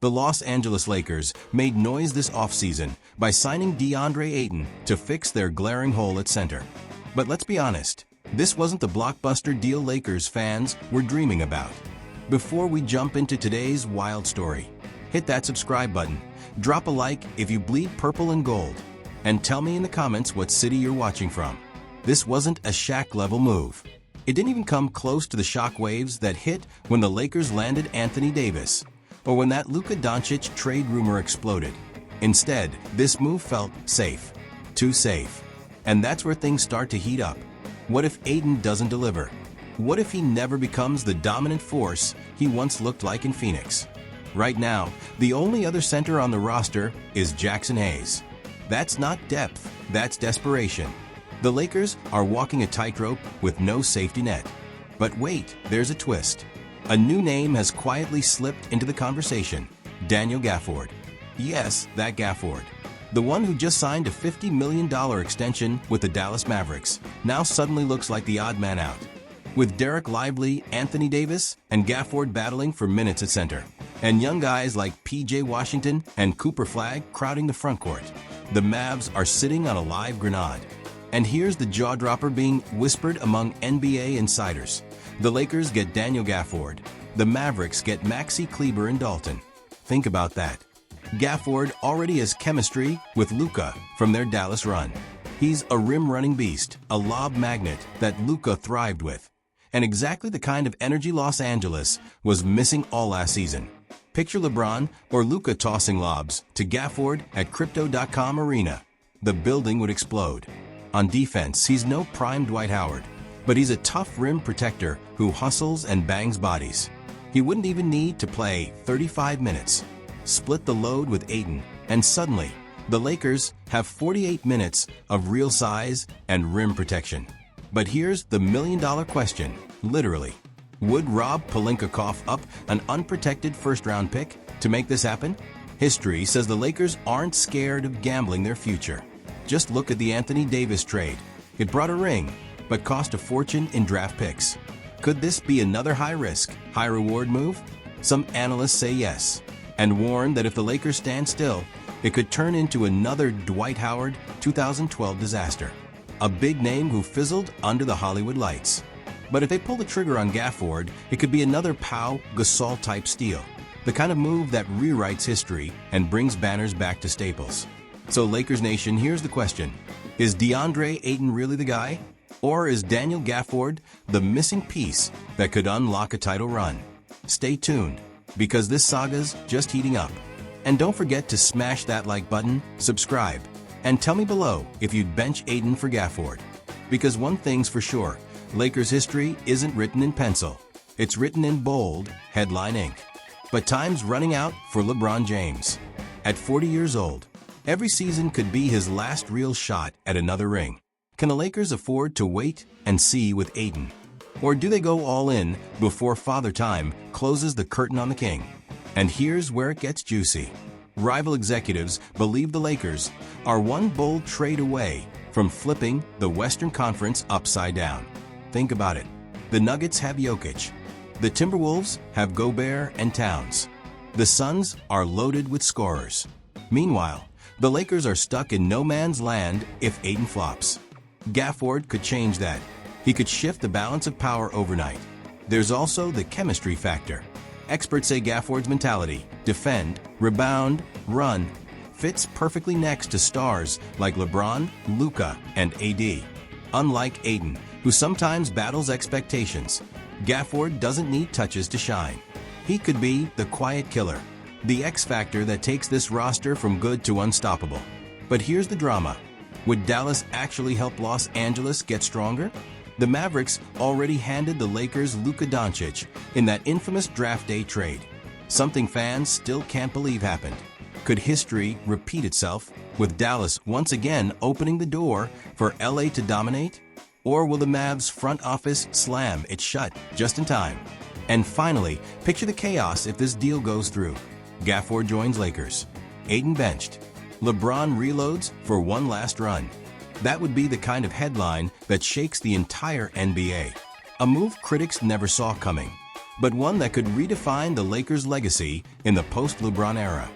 The Los Angeles Lakers made noise this offseason by signing DeAndre Ayton to fix their glaring hole at center. But let's be honest, this wasn't the blockbuster deal Lakers fans were dreaming about. Before we jump into today's wild story, hit that subscribe button, drop a like if you bleed purple and gold, and tell me in the comments what city you're watching from. This wasn't a Shaq-level move. It didn't even come close to the shockwaves that hit when the Lakers landed Anthony Davis, or when that Luka Doncic trade rumor exploded. Instead, this move felt safe. Too safe. And that's where things start to heat up. What if Ayton doesn't deliver? What if he never becomes the dominant force he once looked like in Phoenix? Right now, the only other center on the roster is Jackson Hayes. That's not depth, that's desperation. The Lakers are walking a tightrope with no safety net. But wait, there's a twist. A new name has quietly slipped into the conversation: Daniel Gafford. Yes, that Gafford. The one who just signed a $50 million extension with the Dallas Mavericks now suddenly looks like the odd man out. With Derek Lively, Anthony Davis, and Gafford battling for minutes at center, and young guys like P.J. Washington and Cooper Flagg crowding the front court, the Mavs are sitting on a live grenade. And here's the jaw-dropper being whispered among NBA insiders. The Lakers get Daniel Gafford. The Mavericks get Maxi Kleber and Dalton. Think about that. Gafford already has chemistry with Luka from their Dallas run. He's a rim-running beast, a lob magnet that Luka thrived with, and exactly the kind of energy Los Angeles was missing all last season. Picture LeBron or Luka tossing lobs to Gafford at Crypto.com Arena. The building would explode. On defense, he's no prime Dwight Howard, but he's a tough rim protector who hustles and bangs bodies. He wouldn't even need to play 35 minutes. Split the load with Ayton, and suddenly, the Lakers have 48 minutes of real size and rim protection. But here's the million-dollar question, literally. Would Rob Pelinka cough up an unprotected first-round pick to make this happen? History says the Lakers aren't scared of gambling their future. Just look at the Anthony Davis trade. It brought a ring, but cost a fortune in draft picks. Could this be another high-risk, high-reward move? Some analysts say yes, and warn that if the Lakers stand still, it could turn into another Dwight Howard 2012 disaster. A big name who fizzled under the Hollywood lights. But if they pull the trigger on Gafford, it could be another Pau Gasol-type steal. The kind of move that rewrites history and brings banners back to Staples. So Lakers Nation, here's the question. Is DeAndre Ayton really the guy? Or is Daniel Gafford the missing piece that could unlock a title run? Stay tuned, because this saga's just heating up. And don't forget to smash that like button, subscribe, and tell me below if you'd bench Ayton for Gafford. Because one thing's for sure, Lakers history isn't written in pencil. It's written in bold, headline ink. But time's running out for LeBron James. At 40 years old, every season could be his last real shot at another ring. Can the Lakers afford to wait and see with Ayton? Or do they go all in before Father Time closes the curtain on the king? And here's where it gets juicy. Rival executives believe the Lakers are one bold trade away from flipping the Western Conference upside down. Think about it. The Nuggets have Jokic. The Timberwolves have Gobert and Towns. The Suns are loaded with scorers. Meanwhile, the Lakers are stuck in no man's land if Ayton flops. Gafford could change that. He could shift the balance of power overnight. There's also the chemistry factor. Experts say Gafford's mentality, defend, rebound, run, fits perfectly next to stars like LeBron, Luka, and AD. Unlike Ayton, who sometimes battles expectations, Gafford doesn't need touches to shine. He could be the quiet killer, the X factor that takes this roster from good to unstoppable. But here's the drama. Would Dallas actually help Los Angeles get stronger? The Mavericks already handed the Lakers Luka Doncic in that infamous draft day trade. Something fans still can't believe happened. Could history repeat itself, with Dallas once again opening the door for LA to dominate? Or will the Mavs front office slam it shut just in time? And finally, picture the chaos if this deal goes through. Gafford joins Lakers. Ayton benched. LeBron reloads for one last run. That would be the kind of headline that shakes the entire NBA. A move critics never saw coming. but one that could redefine the Lakers' legacy in the post-LeBron era.